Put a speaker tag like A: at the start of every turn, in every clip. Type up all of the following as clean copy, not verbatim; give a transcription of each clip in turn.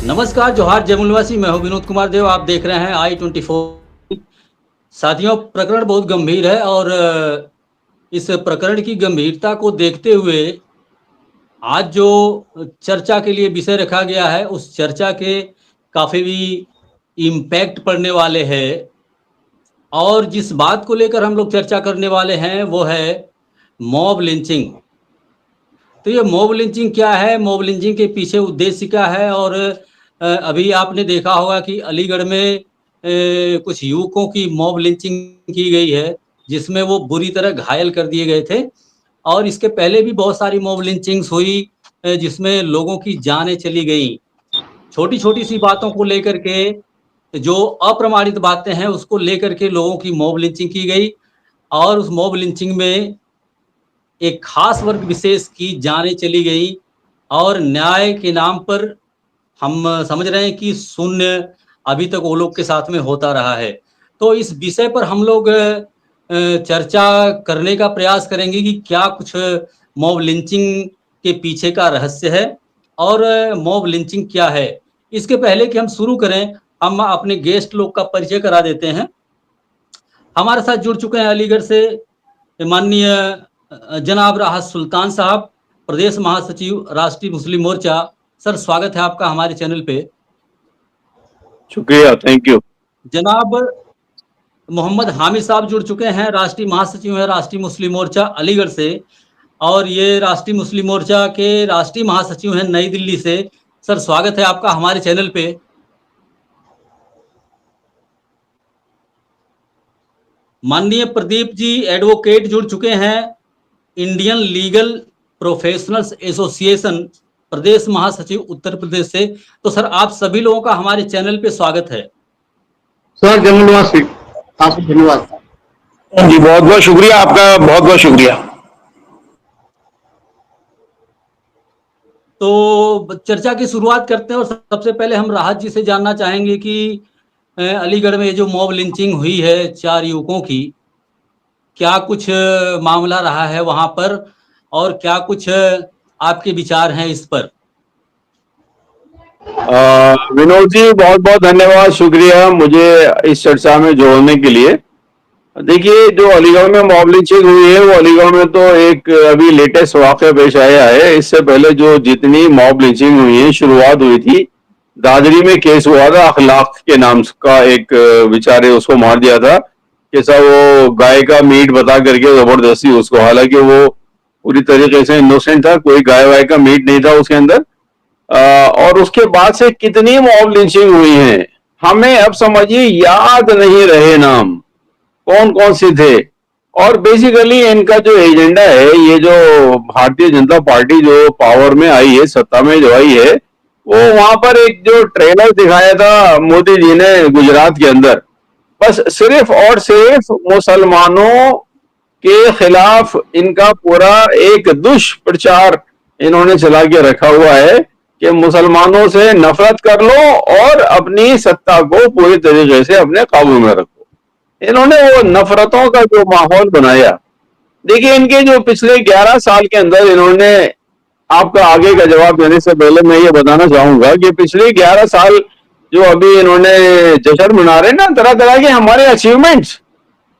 A: नमस्कार, जोहार जमुलवासी। मैं हूं विनोद कुमार देव। आप देख रहे हैं i24। साथियों, प्रकरण बहुत गंभीर है और इस प्रकरण की गंभीरता को देखते हुए आज जो चर्चा के लिए विषय रखा गया है, उस चर्चा के काफ़ी भी इम्पैक्ट पड़ने वाले हैं। और जिस बात को लेकर हम लोग चर्चा करने वाले हैं वो है मॉब लिंचिंग। तो ये मॉब लिंचिंग क्या है, मॉब लिंचिंग के पीछे उद्देश्य क्या है? और अभी आपने देखा होगा कि अलीगढ़ में कुछ युवकों की मॉब लिंचिंग की गई है, जिसमें वो बुरी तरह घायल कर दिए गए थे। और इसके पहले भी बहुत सारी मॉब लिंचिंग्स हुई जिसमें लोगों की जानें चली गई। छोटी छोटी सी बातों को लेकर के, जो अप्रमाणित बातें हैं उसको लेकर के लोगों की मॉब लिंचिंग की गई। और उस मॉब लिंचिंग में एक खास वर्ग विशेष की जानें चली गई और न्याय के नाम पर हम समझ रहे हैं कि शून्य अभी तक वो लोग के साथ में होता रहा है। तो इस विषय पर हम लोग चर्चा करने का प्रयास करेंगे कि क्या कुछ मॉब लिंचिंग के पीछे का रहस्य है और मॉब लिंचिंग क्या है। इसके पहले कि हम शुरू करें, हम अपने गेस्ट लोग का परिचय करा देते हैं। हमारे साथ जुड़ चुके हैं अलीगढ़ से माननीय जनाब राहत सुल्तान साहब, प्रदेश महासचिव राष्ट्रीय मुस्लिम मोर्चा। सर, स्वागत है आपका हमारे चैनल पे।
B: शुक्रिया, थैंक यू।
A: जनाब मोहम्मद हामिद साहब जुड़ चुके हैं, राष्ट्रीय महासचिव है राष्ट्रीय मुस्लिम मोर्चा अलीगढ़ से। और ये राष्ट्रीय मुस्लिम मोर्चा के राष्ट्रीय महासचिव हैं नई दिल्ली से। सर, स्वागत है आपका हमारे चैनल पे। माननीय प्रदीप जी एडवोकेट जुड़ चुके हैं, इंडियन लीगल प्रोफेशनल्स एसोसिएशन, प्रदेश महासचिव उत्तर प्रदेश से। तो सर, आप सभी लोगों का हमारे चैनल पे स्वागत है।
C: सर जमुलवासी, आपको धन्यवाद
B: जी, बहुत बहुत शुक्रिया आपका, बहुत बहुत शुक्रिया।
A: तो चर्चा की शुरुआत करते हैं और सबसे पहले हम राहत जी से जानना चाहेंगे कि अलीगढ़ में ये जो मॉब लिंचिंग हुई है 4 युवकों की, क्या कुछ मामला रहा है वहां पर और क्या कुछ आपके विचार हैं इस पर?
B: विनोद जी, बहुत बहुत धन्यवाद, शुक्रिया मुझे इस चर्चा में जोड़ने के लिए। देखिए, जो अलीगढ़ में मॉब लिंचिंग हुई है वो अलीगढ़ में तो एक अभी लेटेस्ट वाक़या पेश आया है। इससे पहले जो जितनी मॉब लिंचिंग हुई है, शुरुआत हुई थी दादरी में, केस हुआ था अखलाक के नाम का, एक बेचारे उसको मार दिया था। कैसा वो गाय का मीट बता करके जबरदस्ती उसको, हालांकि वो पूरी तरीके से इनोसेंट था, कोई गाय वाय का मीट नहीं था उसके अंदर। और उसके बाद से कितनी मॉब लिंचिंग हुई है, हमें अब समझिए याद नहीं रहे नाम कौन कौन से थे। और बेसिकली इनका जो एजेंडा है, ये जो भारतीय जनता पार्टी जो पावर में आई है, सत्ता में जो आई है, वो वहां पर एक जो ट्रेलर दिखाया था मोदी जी ने गुजरात के अंदर, बस सिर्फ और सिर्फ मुसलमानों के खिलाफ इनका पूरा एक दुष्प्रचार इन्होंने चला के रखा हुआ है कि मुसलमानों से नफरत कर लो और अपनी सत्ता को पूरी तरीके से अपने काबू में रखो। इन्होंने वो नफरतों का जो माहौल बनाया। देखिए, इनके जो पिछले 11 साल के अंदर, इन्होंने, आपका आगे का जवाब देने से पहले मैं ये बताना चाहूंगा कि पिछले 11 साल जो अभी इन्होंने जश्न मना रहे ना, तरह तरह के हमारे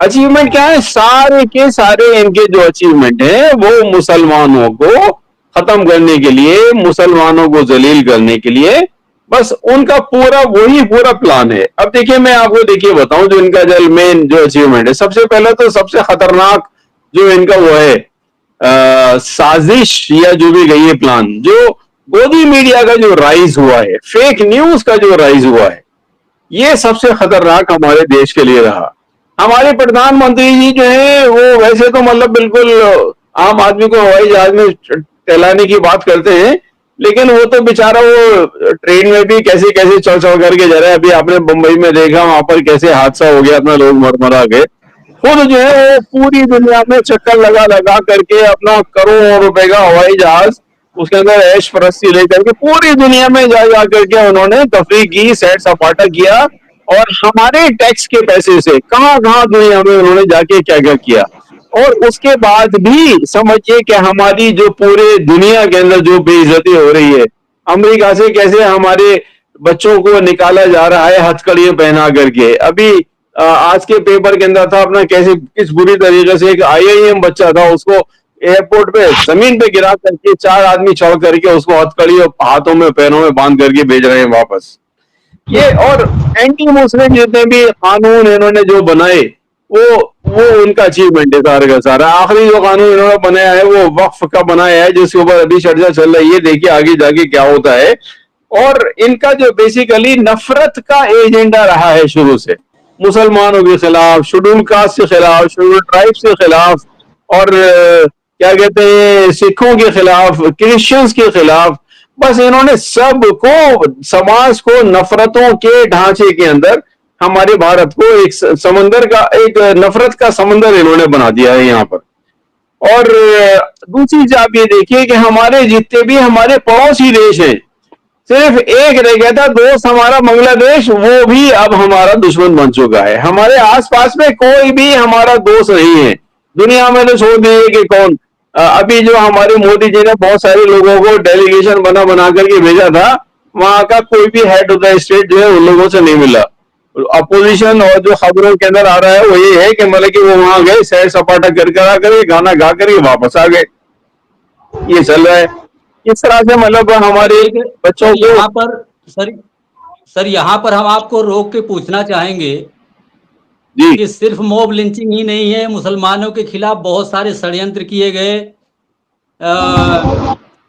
B: अचीवमेंट क्या है, सारे के सारे इनके जो अचीवमेंट हैं वो मुसलमानों को खत्म करने के लिए, मुसलमानों को जलील करने के लिए, बस उनका पूरा प्लान है। अब देखिए, मैं आपको देखिए बताऊं जो इनका जो मेन जो अचीवमेंट है। सबसे पहले तो सबसे खतरनाक जो इनका वो है साजिश या जो भी गई है प्लान, जो गोदी मीडिया का जो राइज हुआ है, फेक न्यूज का जो राइज हुआ है, ये सबसे खतरनाक हमारे देश के लिए रहा। हमारे प्रधानमंत्री जी जो है वो वैसे तो मतलब बिल्कुल आम आदमी को हवाई जहाज में टहलाने की बात करते हैं, लेकिन वो तो बेचारा वो ट्रेन में भी कैसे कैसे चल चल करके जा रहा है। अभी आपने मुंबई में देखा, वहां पर कैसे हादसा हो गया, अपना लोग मरा गए। खुद जो है वो पूरी दुनिया में चक्कर लगा लगा करके अपना करोड़ों रुपए का हवाई जहाज, उसके अंदर ऐश परस्ती लेकर के पूरी दुनिया में जा करके उन्होंने तफरीह की, सैर सपाटा किया। और हमारे टैक्स के पैसे से कहां कहां दुनिया में उन्होंने जाके क्या क्या किया। और उसके बाद भी समझिए कि हमारी जो पूरे दुनिया के अंदर जो बेइज्जती हो रही है, अमेरिका से कैसे हमारे बच्चों को निकाला जा रहा है हथकड़ियां पहना करके। अभी आज के पेपर के अंदर था अपना कैसे किस बुरी तरीके से एक IIM बच्चा था, उसको एयरपोर्ट पे जमीन पे गिरा करके 4 आदमी चढ़ करके उसको हथकड़ी हाथों में पैरों में बांध करके भेज रहे हैं वापस। ये और एंटी मुस्लिम जितने भी कानून इन्होंने जो बनाए वो उनका अचीवमेंट है सारे का सारा। आखिरी जो कानून इन्होंने बनाया है वो वक्फ का बनाया है, जिसके ऊपर अभी चर्चा चल रही है, देखिए आगे जाके क्या होता है। और इनका जो बेसिकली नफरत का एजेंडा रहा है शुरू से, मुसलमानों के खिलाफ, शेड्यूल कास्ट के खिलाफ, शेड्यूल ट्राइब्स के खिलाफ, और क्या कहते हैं सिखों के खिलाफ, क्रिश्चियंस के खिलाफ। बस इन्होंने सबको, समाज को नफरतों के ढांचे के अंदर हमारे भारत को एक समंदर का, एक नफरत का समंदर इन्होंने बना दिया है यहाँ पर। और दूसरी चीज आप ये देखिए कि हमारे जितने भी हमारे पड़ोसी देश हैं, सिर्फ एक रह गया था दोस्त हमारा बांग्लादेश, वो भी अब हमारा दुश्मन बन चुका है। हमारे आसपास में कोई भी हमारा दोस्त नहीं है दुनिया में, तो छोड़ दिए कि कौन। अभी जो हमारे मोदी जी ने बहुत सारे लोगों को डेलीगेशन बना करके भेजा था, वहां का कोई भी हेड ऑफ द स्टेट जो है उन लोगों से नहीं मिला। अपोजिशन और जो खबरों के अंदर आ रहा है वो ये है कि मतलब कि वो वहां गए, सैर सपाटा कर गाना गा करके वापस आ गए। ये चल रहा है इस तरह से, मतलब हमारे बच्चों को
A: यहाँ पर सर यहाँ पर हम आपको रोक के पूछना चाहेंगे
B: जी
A: कि सिर्फ मॉब लिंचिंग ही नहीं है, मुसलमानों के खिलाफ बहुत सारे षड्यंत्र किए गए।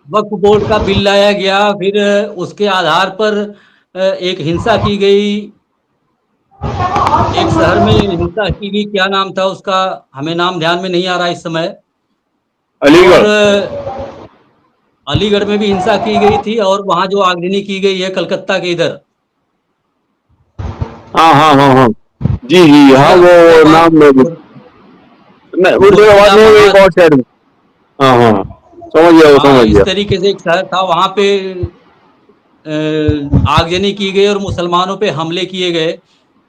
A: वक्फ बोर्ड का बिल लाया गया, फिर उसके आधार पर एक हिंसा की गई, एक शहर में हिंसा की गई, क्या नाम था उसका, हमें नाम ध्यान में नहीं आ रहा इस समय।
B: अलीगढ़,
A: अलीगढ़ में भी हिंसा की गई थी, और वहां जो आगजनी की गई है कलकत्ता के इधर।
B: हाँ जी हाँ, वो नाम नहीं, मुर्शिदाबाद में एक और शहर में, हाँ समझ गया।
A: इस तरीके से एक शहर था, वहां पे आगजनी की गई और मुसलमानों पे हमले किए गए।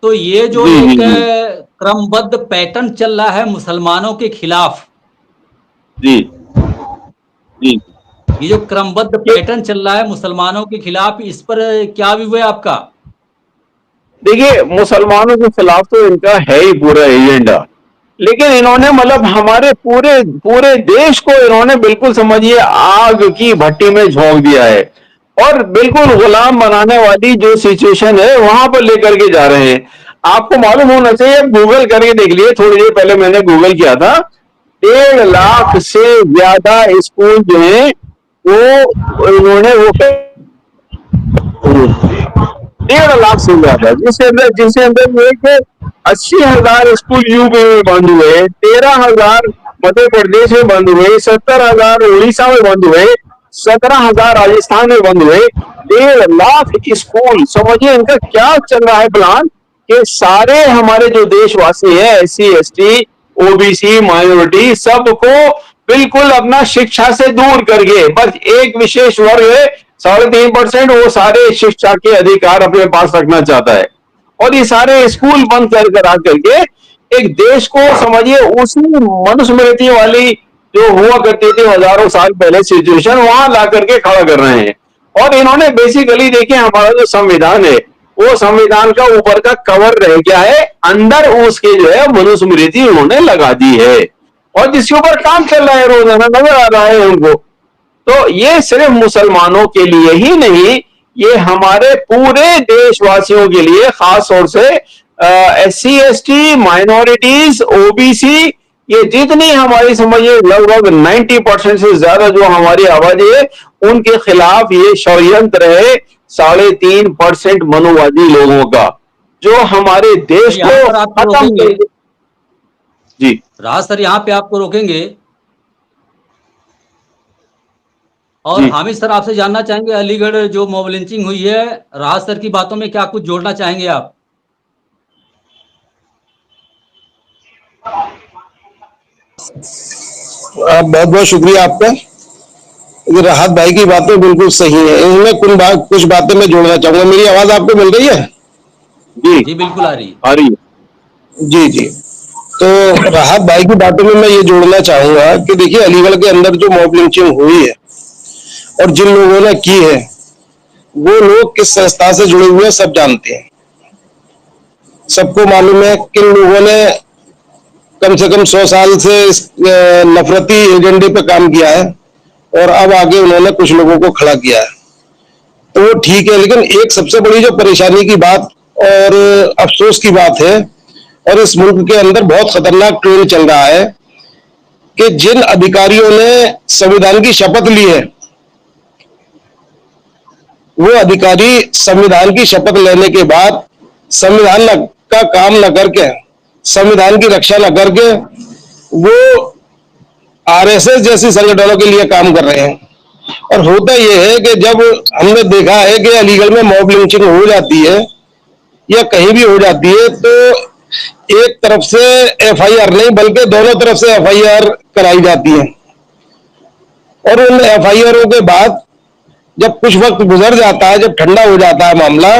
A: तो ये जो एक क्रमबद्ध पैटर्न चल रहा है मुसलमानों के खिलाफ,
B: जी
A: ये जो क्रमबद्ध पैटर्न चल रहा है मुसलमानों के खिलाफ, इस पर क्या व्यू है आपका?
B: देखिए, मुसलमानों के खिलाफ तो इनका है ही पूरा एजेंडा, लेकिन इन्होंने मतलब हमारे पूरे देश को इन्होंने बिल्कुल समझिए आग की भट्टी में झोंक दिया है, और बिल्कुल गुलाम बनाने वाली जो सिचुएशन है वहां पर लेकर के जा रहे हैं। आपको मालूम होना चाहिए, गूगल करके देख लिए, थोड़ी देर पहले मैंने गूगल किया था, 1.5 लाख से ज्यादा स्कूल जो है वो इन्होंने 1.5 लाख से ज्यादा, जिसके अंदर एक 80,000 स्कूल यूपी में बंद हुए, 13,000 मध्य प्रदेश में बंद हुए, 70,000 उड़ीसा में बंद हुए, 17,000 राजस्थान में बंद हुए, 1.5 लाख स्कूल। समझिए इनका क्या चल रहा है प्लान कि सारे हमारे जो देशवासी है, SC ST OBC माइनॉरिटी, सबको बिल्कुल अपना शिक्षा से दूर करके बस एक विशेष वर्ग है 3.5%, वो सारे शिक्षा के अधिकार अपने पास रखना चाहता है, और ये सारे स्कूल बंद कर आकर के एक देश को समझिए उसी मनुस्मृति वाली जो हुआ करती थी हजारों साल पहले सिचुएशन, वहां ला करके खड़ा कर रहे हैं। और इन्होंने बेसिकली देखिए हमारा जो संविधान है, वो संविधान का ऊपर का कवर रह गया है, अंदर उसके जो है मनुस्मृति उन्होंने लगा दी है, और जिसके ऊपर काम चल रहा है रोजाना, नजर आ रहा है उनको। तो ये सिर्फ मुसलमानों के लिए ही नहीं, ये हमारे पूरे देशवासियों के लिए, खास तौर से SC ST माइनॉरिटीज OBC, ये जितनी हमारी समझिए लगभग 90% से ज्यादा जो हमारी आबादी है, उनके खिलाफ ये षड्यंत्र है 3.5% मनुवादी लोगों का, जो हमारे देश को खत्म कर। जी
A: राज सर, यहाँ पे आपको रोकेंगे, और हामिद सर आपसे जानना चाहेंगे, अलीगढ़ जो मॉब लिंचिंग हुई है, राज सर की बातों में क्या कुछ जोड़ना चाहेंगे आप?
D: बहुत बहुत शुक्रिया आपका। राहत भाई की बातें बिल्कुल सही है, इनमें कुछ बातें मैं जोड़ना चाहूंगा। मेरी आवाज आपको मिल रही है?
A: जी बिल्कुल आ रही है।
D: जी। तो राहत भाई की बातों में मैं ये जोड़ना चाहूंगा कि देखिए, अलीगढ़ के अंदर जो मॉब लिंचिंग हुई है और जिन लोगों ने की है, वो लोग किस संस्था से जुड़े हुए हैं सब जानते हैं। सबको मालूम है किन लोगों ने कम से कम 100 साल से इस नफरती एजेंडे पे काम किया है और अब आगे उन्होंने कुछ लोगों को खड़ा किया है, तो वो ठीक है। लेकिन एक सबसे बड़ी जो परेशानी की बात और अफसोस की बात है, और इस मुल्क के अंदर बहुत खतरनाक ट्रेंड चल रहा है कि जिन अधिकारियों ने संविधान की शपथ ली है, वो अधिकारी संविधान की शपथ लेने के बाद संविधान का काम न करके, संविधान की रक्षा न करके, वो आरएसएस जैसी संगठनों के लिए काम कर रहे हैं। और होता यह है कि जब हमने देखा है कि अलीगढ़ में मॉब लिंचिंग हो जाती है या कहीं भी हो जाती है, तो एक तरफ से एफआईआर नहीं बल्कि दोनों तरफ से एफआईआर कराई जाती है, और उन एफआईआरों के बाद जब कुछ वक्त गुजर जाता है, जब ठंडा हो जाता है मामला,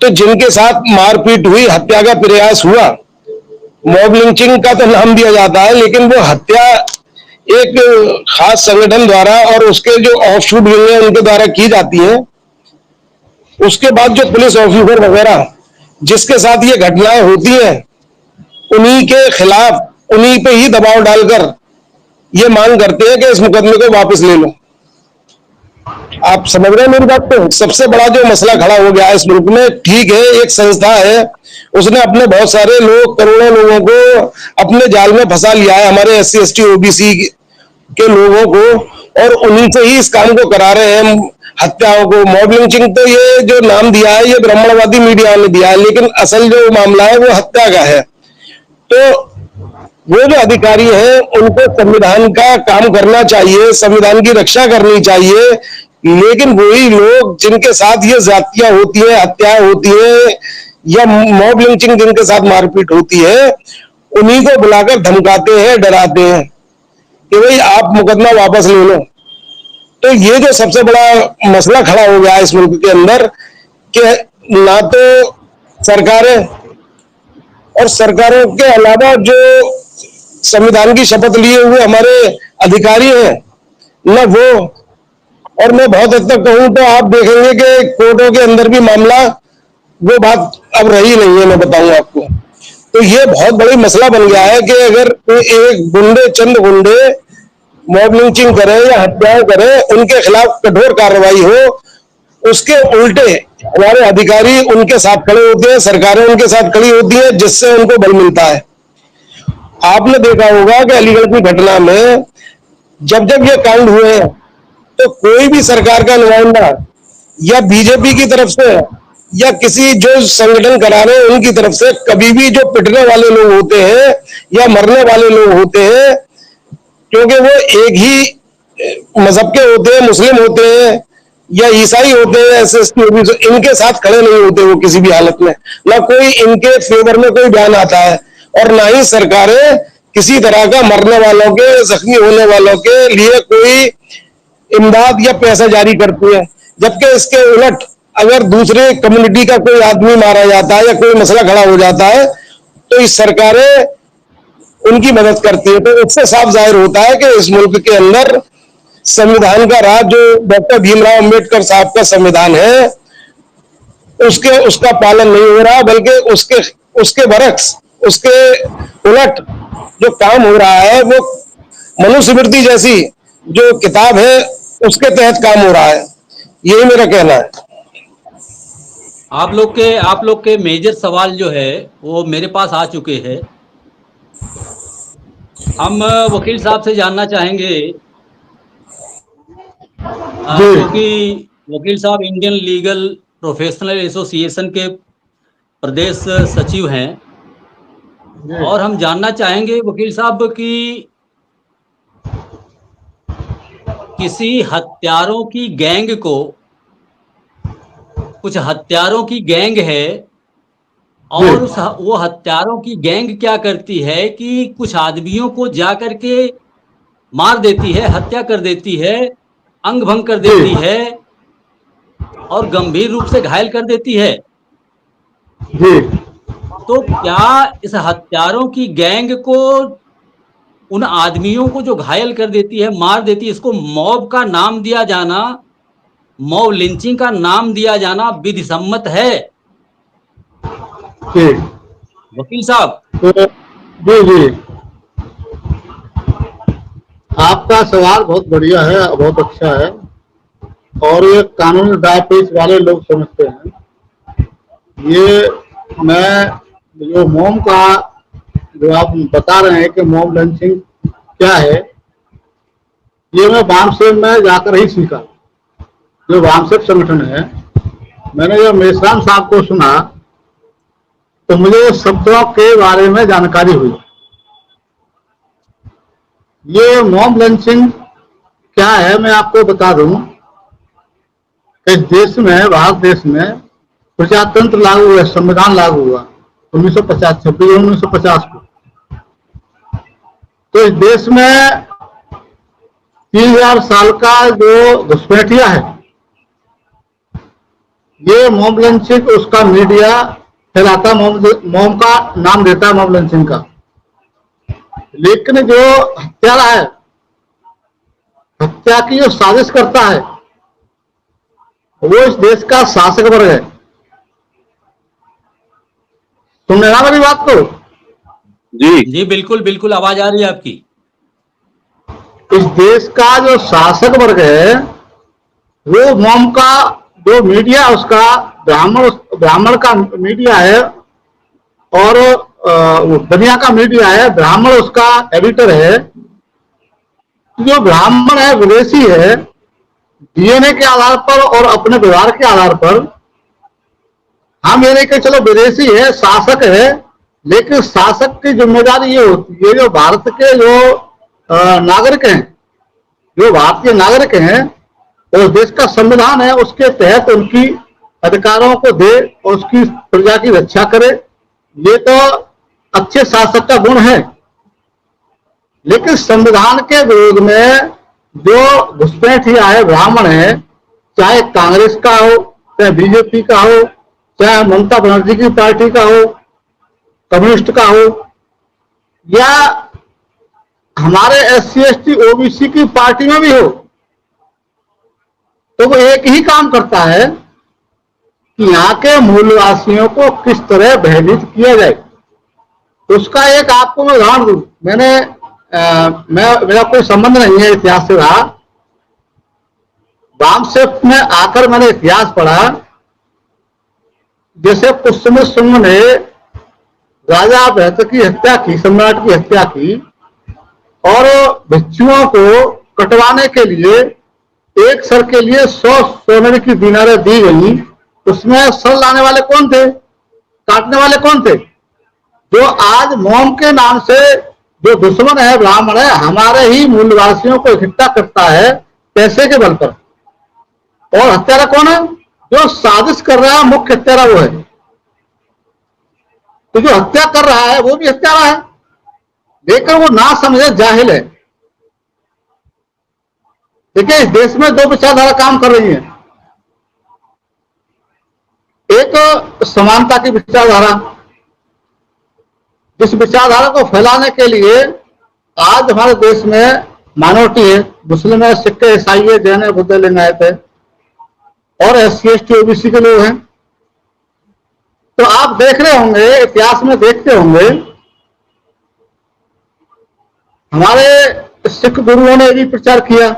D: तो जिनके साथ मारपीट हुई, हत्या का प्रयास हुआ, मॉब लिंचिंग का तो नाम दिया जाता है, लेकिन वो हत्या एक खास संगठन द्वारा और उसके जो ऑफशूट विंग है उनके द्वारा की जाती है। उसके बाद जो पुलिस ऑफिसर वगैरह जिसके साथ ये घटनाएं होती हैं, उन्हीं के खिलाफ, उन्हीं पे ही दबाव डालकर ये मांग करते हैं कि इस मुकदमे को वापस ले लो। आप समझ रहे हैं मेरी बात को? सबसे बड़ा जो मसला खड़ा हो गया है इस मुल्क में, ठीक है एक संस्था है, उसने अपने बहुत सारे लोग, करोड़ों लोगों को अपने जाल में फंसा लिया है, हमारे SC ST OBC के लोगों को, और उन्हीं से ही इस काम को करा रहे हैं, हत्याओं को। मॉब लिंचिंग तो ये जो नाम दिया है ये ब्राह्मणवादी मीडिया ने दिया है, लेकिन असल जो मामला है वो हत्या का है। तो वो जो अधिकारी हैं उनको संविधान का काम करना चाहिए, संविधान की रक्षा करनी चाहिए, लेकिन वही लोग जिनके साथ ये ज्यादतियां होती है, हत्याएं होती है या मॉब लिंचिंग जिनके साथ मारपीट होती है, उन्हीं को बुलाकर धमकाते हैं, डराते हैं कि भाई आप मुकदमा वापस ले लो। तो ये जो सबसे बड़ा मसला खड़ा हो गया है इस मुल्क के अंदर कि ना तो सरकारें, और सरकारों के अलावा जो संविधान की शपथ लिए हुए हमारे अधिकारी हैं, न वो, और मैं बहुत हद तक कहूं तो आप देखेंगे कि कोर्टों के अंदर भी मामला वो बात अब रही नहीं है, मैं बताऊं आपको। तो ये बहुत बड़ी मसला बन गया है कि अगर एक गुंडे, चंद गुंडे मॉब लिंचिंग करे या हत्याएं करे, उनके खिलाफ कठोर कार्रवाई हो, उसके उल्टे हमारे अधिकारी उनके साथ खड़े होते हैं, सरकारें उनके साथ खड़ी होती है, जिससे उनको बल मिलता है। आपने देखा होगा कि अलीगढ़ की घटना में जब जब ये कांड हुए हैं, तो कोई भी सरकार का नुमाइंदा या बीजेपी की तरफ से या किसी जो संगठन करा रहे हैं उनकी तरफ से कभी भी जो पिटने वाले लोग होते हैं या मरने वाले लोग होते हैं, क्योंकि वो एक ही मजहब के होते हैं, मुस्लिम होते हैं या ईसाई होते हैं, SST OBC, इनके साथ खड़े नहीं होते वो किसी भी हालत में। ना कोई इनके फेवर में कोई बयान आता है, और ना ही सरकारें किसी तरह का मरने वालों के, जख्मी होने वालों के लिए कोई इमदाद या पैसा जारी करती है। जबकि इसके उलट अगर दूसरे कम्युनिटी का कोई आदमी मारा जाता है या कोई मसला खड़ा हो जाता है, तो इस सरकारें उनकी मदद करती है। तो इससे साफ जाहिर होता है कि इस मुल्क के अंदर संविधान का राज, जो डॉक्टर भीमराव अंबेडकर साहब का संविधान है, उसका पालन नहीं हो रहा, बल्कि उसके बरक्स, उसके उलट जो काम हो रहा है वो मनुस्मृति जैसी जो किताब है उसके तहत काम हो रहा है। यही मेरा कहना है।
A: आप लोग के मेजर सवाल जो है वो मेरे पास आ चुके हैं। हम वकील साहब से जानना चाहेंगे, क्योंकि वकील साहब इंडियन लीगल प्रोफेशनल एसोसिएशन के प्रदेश सचिव हैं, और हम जानना चाहेंगे वकील साहब कि किसी हत्यारों की गैंग को, कुछ हत्यारों की गैंग है, और वो हत्यारों की गैंग क्या करती है कि कुछ आदमियों को जा करके मार देती है, हत्या कर देती है, अंग भंग कर देती है और गंभीर रूप से घायल कर देती है। तो क्या इस हत्यारों की गैंग को, उन आदमियों को जो घायल कर देती है, मार देती है, इसको मॉब का नाम दिया जाना मॉब लिंचिंग का नाम दिया जाना विधि सम्मत है?
C: जी
A: वकील साहब,
C: तो जी जी, आपका सवाल बहुत बढ़िया है, बहुत अच्छा है, और ये कानूनी दाव पेच वाले लोग समझते हैं। ये मैं जो मोम का जो आप बता रहे हैं कि मोम लंचिंग क्या है, ये मैं वामसेव में जाकर ही सीखा। जो वामसेव संगठन है, मैंने जब मेश्राम साहब को सुना तो मुझे शब्दों के बारे में जानकारी हुई। ये मॉब लंचिंग क्या है मैं आपको बता दूं कि देश में, भारत देश में प्रजातंत्र लागू हुआ, संविधान लागू हुआ 1950, 1950 को। तो इस देश में 3000 साल का जो घुसपैठिया है, ये मॉब लंचिंग उसका मीडिया फैलाता, मॉब का नाम देता है मॉब लंचिंग का। लेकिन जो हत्यारा है, हत्या की जो साजिश करता है, वो इस देश का शासक वर्ग है। तुमने ना मेरी बात को?
B: जी
A: जी बिल्कुल बिल्कुल, आवाज आ रही है आपकी।
C: इस देश का जो शासक वर्ग है, वो मॉम का जो मीडिया, उसका ब्राह्मण का मीडिया है, और दुनिया का मीडिया है, ब्राह्मण उसका एडिटर है। जो ब्राह्मण है, विदेशी है, डीएनए के आधार पर और अपने व्यवहार के आधार पर हम ये नहीं कि चलो विदेशी है, शासक है, लेकिन शासक की जिम्मेदारी ये होती है, जो भारत के जो नागरिक हैं, जो भारतीय नागरिक हैं, और देश का संविधान है, उसके तहत उनकी अधिकारों को दे और उसकी प्रजा की रक्षा करे। ये तो अच्छे शासक का गुण है। लेकिन संविधान के विरोध में जो घुसपैठिया है, ब्राह्मण है, चाहे कांग्रेस का हो, चाहे बीजेपी का हो, चाहे ममता बनर्जी की पार्टी का हो, कम्युनिस्ट का हो, या हमारे SC ST OBC की पार्टी में भी हो, तो वो एक ही काम करता है कि यहाँ के मूलवासियों को किस तरह भयभीत किया जाए। उसका एक आपको मैं उदाहरण दूं। मेरा कोई संबंध नहीं है इतिहास से रहा। वामसेफ में आकर मैंने इतिहास पढ़ा। जैसे पुष्यमित्र शुंग ने राजा बृहत की हत्या की, सम्राट की हत्या की, और भिक्षुओं को कटवाने के लिए एक सर के लिए 100 सोने की दीनारें दी गई। उसमें सर लाने वाले कौन थे, काटने वाले कौन थे? जो आज मॉम के नाम से जो दुश्मन है, ब्राह्मण है, हमारे ही मूलवासियों को इकट्ठा करता है पैसे के बल पर। और हत्यारा कौन है? जो साजिश कर रहा है, मुख्य हत्यारा वो है। तो जो हत्या कर रहा है वो भी हत्यारा है, लेकिन वो ना समझे जाहिल है। देखिए, इस देश में दो विचारधारा काम कर रही है। एक समानता की विचारधारा, जिस विचारधारा को फैलाने के लिए आज हमारे देश में माइनॉरिटी है, मुस्लिम है, सिख है, ईसाई है, जैन है, बुद्ध, लिंगायत है, और SC ST OBC के लोग हैं। तो आप देख रहे होंगे, इतिहास में देखते होंगे, हमारे सिख गुरुओं ने भी प्रचार किया,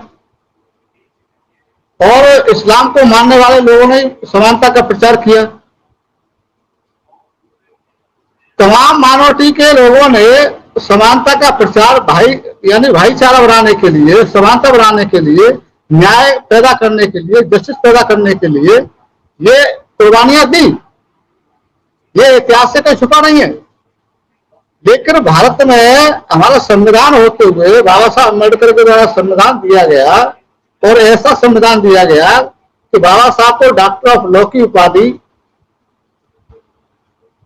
C: और इस्लाम को मानने वाले लोगों ने समानता का प्रचार किया। तमाम माइनॉरिटी के लोगों ने समानता का प्रचार, भाईचारा बनाने के लिए, समानता बनाने के लिए, न्याय पैदा करने के लिए, जस्टिस पैदा करने के लिए ये कुर्बानियां दी। ये इतिहास से कोई छुपा नहीं है। लेकिन भारत में हमारा संविधान होते हुए, बाबा साहब अम्बेडकर के द्वारा संविधान दिया गया, और ऐसा संविधान दिया गया कि बाबा साहब को डॉक्टर ऑफ लॉ की उपाधि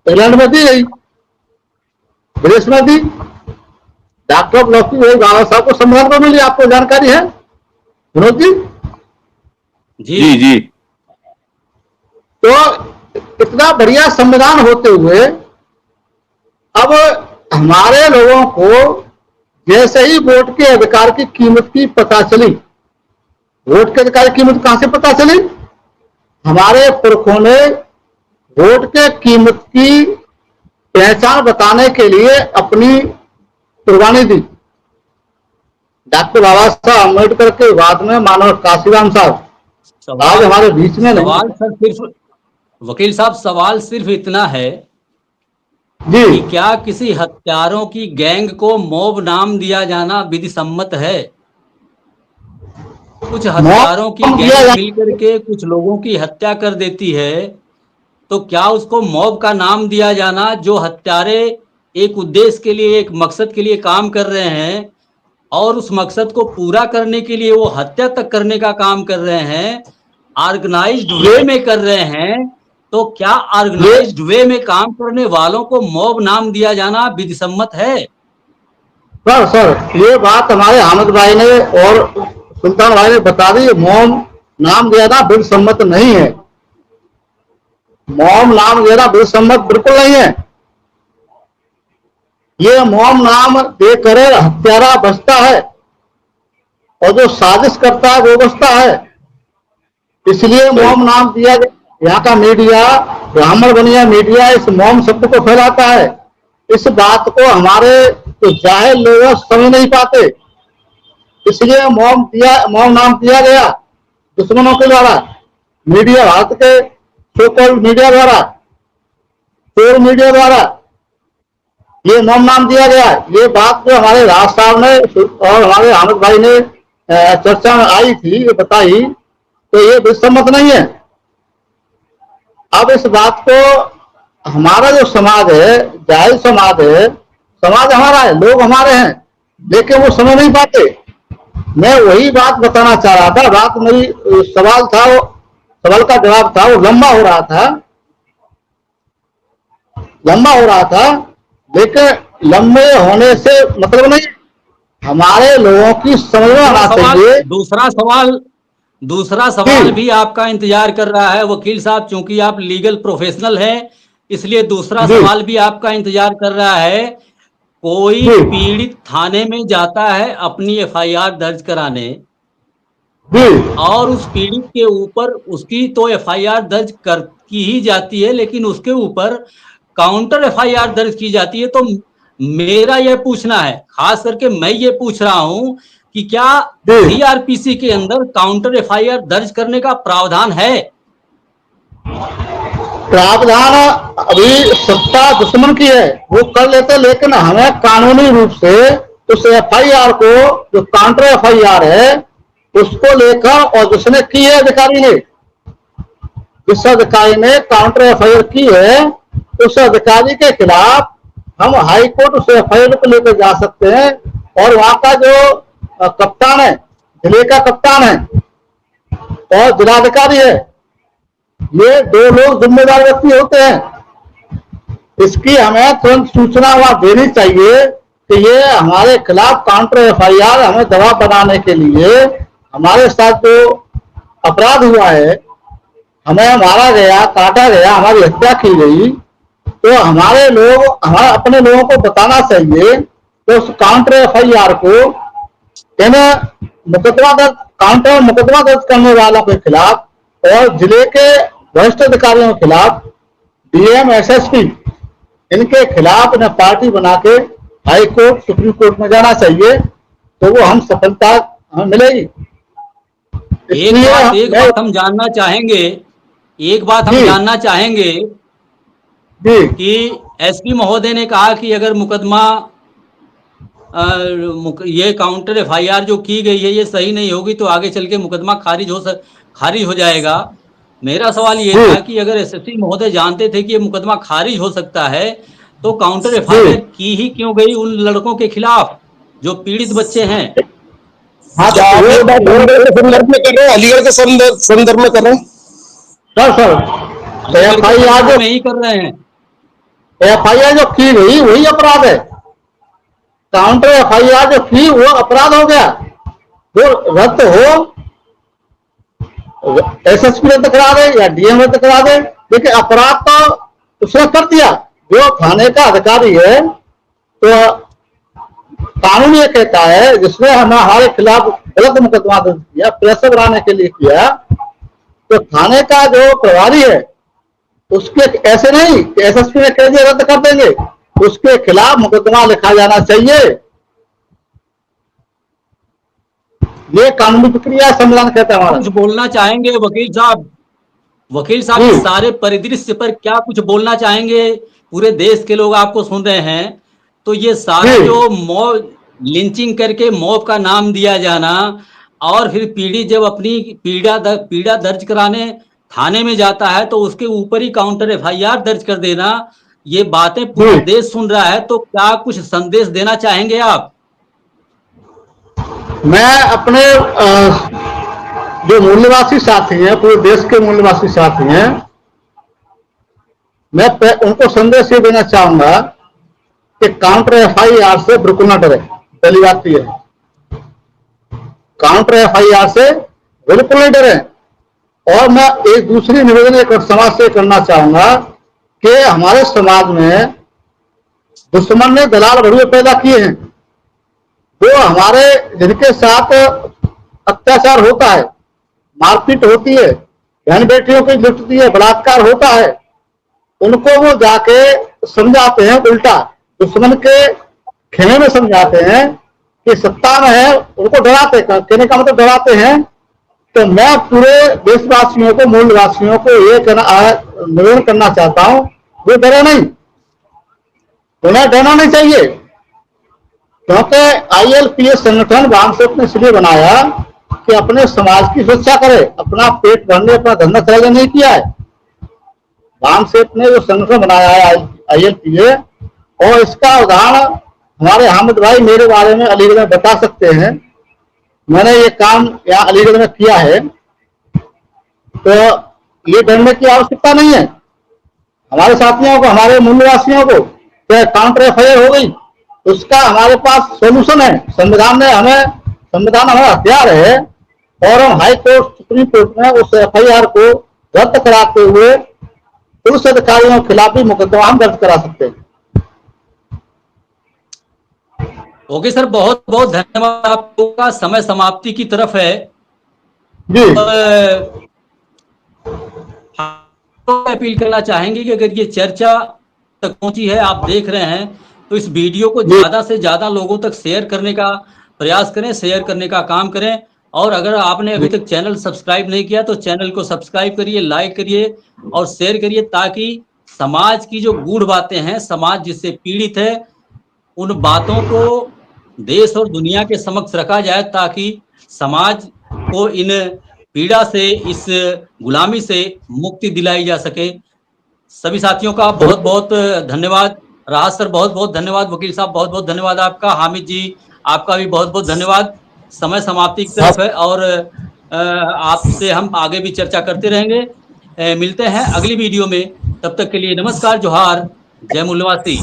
C: इंग्लैंड में दी गई, विदेश में दी। डॉक्टर ऑफ लॉ की वही बाबा साहब को संविधान को मिली। आपको जानकारी है विनोद जी?
B: जी जी।
C: तो इतना बढ़िया संविधान होते हुए अब हमारे लोगों को जैसे ही वोट के अधिकार की कीमत की पता चली, वोट के अधिकार की कीमत कहां से पता चली? हमारे पुरखों ने वोट के कीमत की पहचान बताने के लिए अपनी कुर्बानी दी। डॉक्टर बाबा साहब अम्बेडकर के बाद में मानव काशीराम साहब आज हमारे बीच में नहीं।
A: सवाल सर सिर्फ वकील साहब, सवाल सिर्फ इतना है
C: जी
A: कि क्या किसी हत्यारों की गैंग को मॉब नाम दिया जाना विधि सम्मत है? कुछ हत्यारों की गैंग मिलकर के कुछ लोगों की हत्या कर देती है, तो क्या उसको मॉब का नाम दिया जाना? जो हत्यारे एक उद्देश्य के लिए, एक मकसद के लिए काम कर रहे हैं और उस मकसद को पूरा करने के लिए वो हत्या तक करने का काम कर रहे हैं, ऑर्गेनाइज्ड वे में कर रहे हैं, तो क्या ऑर्गेनाइज्ड वे में काम करने वालों को मॉब नाम दिया जाना विधि सम्मत है?
C: सर ये बात हमारे हामिद भाई ने और सुल्तान भाई ने बता दी। मॉब नाम दिया ना विधि सम्मत नहीं है। मॉब नाम देना विधि सम्मत बिल्कुल नहीं है। ये मॉब नाम देकर हत्यारा बचता है और जो साजिश करता है वो बचता है, इसलिए मॉब नाम दिया गया। यहाँ का मीडिया, ब्राह्मण बनिया मीडिया इस मॉब शब्द को फैलाता है। इस बात को हमारे तो जाहिल लोग समझ नहीं पाते, इसलिए मॉब नाम दिया गया दुश्मनों के द्वारा, मीडिया, भारत के सो कॉल्ड मीडिया द्वारा, चोर मीडिया द्वारा ये मॉब नाम दिया गया। ये बात जो हमारे राज साहब ने और हमारे हामिद भाई ने चर्चा में आई थी, ये बताई, तो ये विसम्मत नहीं है। अब इस बात को हमारा जो समाज है, जाहिल समाज है, समाज हमारा है, लोग हमारे हैं, लेकिन वो समझ नहीं पाते। मैं वही बात बताना चाह रहा था। बात मेरी सवाल था, सवाल का जवाब था, वो लंबा हो रहा था, लेकिन लंबे होने से मतलब नहीं, हमारे लोगों की समझ में आना चाहिए।
A: दूसरा सवाल भी आपका इंतजार कर रहा है वकील साहब, चूंकि आप लीगल प्रोफेशनल हैं, इसलिए दूसरा सवाल भी आपका इंतजार कर रहा है। कोई पीड़ित थाने में जाता है अपनी एफआईआर दर्ज कराने, और उस पीड़ित के ऊपर उसकी तो एफआईआर दर्ज की ही जाती है, लेकिन उसके ऊपर काउंटर एफआईआर दर्ज की जाती है। तो मेरा यह पूछना है, खास करके मैं ये पूछ रहा हूं कि क्या सीआरपीसी के अंदर काउंटर एफआईआर दर्ज करने का प्रावधान है?
C: प्रावधान अभी सत्ता दुश्मन की है, वो कर लेते, लेकिन हमें कानूनी रूप से उस एफआईआर को, जो काउंटर एफआईआर है, उसको लेकर, और जिसने की है अधिकारी ने, जिस अधिकारी ने काउंटर एफआईआर की है, उस अधिकारी के खिलाफ हम हाई कोर्ट उस एफआईआर को लेकर जा सकते हैं। और वहां का जो कप्तान है, जिले का कप्तान है और जिलाधिकारी है, ये दो लोग जिम्मेदार व्यक्ति होते हैं। इसकी हमें तुरंत सूचना वहां देनी चाहिए कि ये हमारे खिलाफ काउंटर एफआईआर, हमें दबाव बनाने के लिए, हमारे साथ जो अपराध हुआ है, हमें मारा गया, काटा गया, हमारी हत्या की गई, तो हमारे अपने लोगों को बताना चाहिए। तो उस काउंटर एफआईआर को मुकदमा दर्ज करने वालों के खिलाफ और जिले के वरिष्ठ अधिकारियों के खिलाफ, डीएम, एसएसपी, इनके खिलाफ इन्हें पार्टी बना के हाई कोर्ट, सुप्रीम कोर्ट में जाना चाहिए, तो वो हम सफलता हमें मिलेगी।
A: एक बात हम जानना चाहेंगे कि एसपी महोदय ने कहा कि अगर मुकदमा ये काउंटर एफआईआर जो की गई है ये सही नहीं होगी तो आगे चल के मुकदमा खारिज हो जाएगा। मेरा सवाल ये था कि अगर एसएसपी महोदय जानते थे कि ये मुकदमा खारिज हो सकता है, तो काउंटर एफआईआर की ही क्यों गई उन लड़कों के खिलाफ जो पीड़ित बच्चे हैं?
D: संदर्भ में कर रहे हैं, अलीगढ़ के संदर्भ में कर रहे हैं
C: सर। एफआईआर
A: नहीं कर रहे हैं।
C: एफआईआर जो की गई वही अपराध है। काउंटर एफआईआर जो की वो अपराध हो गया, वो रद्द हो, एसएसपी रद्द करा दे या डीएम रद्द करा दे, लेकिन अपराध तो उसने कर दिया। जो थाने का अधिकारी है, तो कानून ये कहता है, जिसने हमारे खिलाफ गलत मुकदमा दर्ज किया, प्रेशर बनाने के लिए किया, तो थाने का जो प्रभारी है उसके ऐसे नहीं कि एसएसपी ने कह दिया रद्द कर देंगे, उसके खिलाफ मुकदमा लिखा जाना चाहिए। ये कानूनी प्रक्रिया संविधान कहता है हमारा।
A: कुछ बोलना चाहेंगे वकील साहब? वकील साहब इस सारे परिदृश्य पर क्या कुछ बोलना चाहेंगे? पूरे देश के लोग आपको सुन रहे हैं, तो ये सारा जो मॉब लिंचिंग करके मॉब का नाम दिया जाना और फिर पीड़ित जब अपनी पीड़ा दर्ज कराने थाने में जाता है तो उसके ऊपर ही काउंटर एफआईआर दर्ज कर देना, ये बातें पूरा देश सुन रहा है, तो क्या कुछ संदेश देना चाहेंगे आप?
C: मैं अपने जो मूल्यवासी साथी हैं, पूरे देश के मूल्यवासी साथी हैं, मैं उनको संदेश ये देना चाहूंगा कि काउंटर एफआईआर से बिल्कुल ना डरे। पहली बात ये है, काउंटर एफआईआर से बिल्कुल नहीं डरे। और मैं एक दूसरी निवेदन एक समाज से करना चाहूंगा कि हमारे समाज में दुश्मन ने दलाल भड़ुए पैदा किए हैं, वो हमारे जिनके साथ अत्याचार होता है, मारपीट होती है, बहन बेटियों की लुटती है, बलात्कार होता है, उनको वो जाके समझाते हैं, उल्टा दुश्मन के खेमे में समझाते हैं कि सत्ता में है, उनको डराते, कहने का मतलब डराते हैं। तो मैं पूरे देशवासियों को, मूलवासियों को ये निवेदन करना चाहता हूं, वो डरे नहीं, उन्हें डरना नहीं चाहिए, क्योंकि आईएलपीएस संगठन वामसेप ने इसलिए बनाया कि अपने समाज की सुरक्षा करे, अपना पेट भरने, अपना धंधा चलाने नहीं किया है। वामसेप ने जो संगठन बनाया है आईएलपीए, और इसका उदाहरण हमारे हामिद भाई मेरे बारे में अलीगढ़ में बता सकते हैं। मैंने ये काम यहाँ अलीगढ़ में किया है, तो ये डरने की आवश्यकता नहीं है। हमारे साथियों को, हमारे मूल्यवासियों को काउंटर एफआईआर हो गई, उसका हमारे पास सॉल्यूशन है। संविधान हमारा हथियार है, और हम हाई कोर्ट, सुप्रीम कोर्ट में उस एफआईआर को रद्द कराते हुए पुलिस अधिकारियों के खिलाफ भी मुकदमा हम दर्ज करा सकते हैं।
A: ओके सर, बहुत बहुत धन्यवाद। आपका समय समाप्ति की तरफ है
C: जी।
A: अपील करना चाहेंगे कि अगर ये चर्चा तक पहुंची है, आप देख रहे हैं, तो इस वीडियो को ज्यादा से ज्यादा लोगों तक शेयर करने का प्रयास करें, शेयर करने का काम करें। और अगर आपने अभी तक चैनल सब्सक्राइब नहीं किया तो चैनल को सब्सक्राइब करिए, लाइक करिए और शेयर करिए, ताकि समाज की जो गूढ़ बातें हैं, समाज जिससे पीड़ित है, उन बातों को देश और दुनिया के समक्ष रखा जाए, ताकि समाज को इन पीड़ा से, इस गुलामी से मुक्ति दिलाई जा सके। सभी साथियों का बहुत बहुत धन्यवाद। राहत सर बहुत बहुत धन्यवाद। वकील साहब बहुत बहुत धन्यवाद आपका। हामिद जी आपका भी बहुत बहुत धन्यवाद। समय समाप्ति की तरफ है और आपसे हम आगे भी चर्चा करते रहेंगे। मिलते हैं अगली वीडियो में, तब तक के लिए नमस्कार, जोहार, जय मूल्यवासी।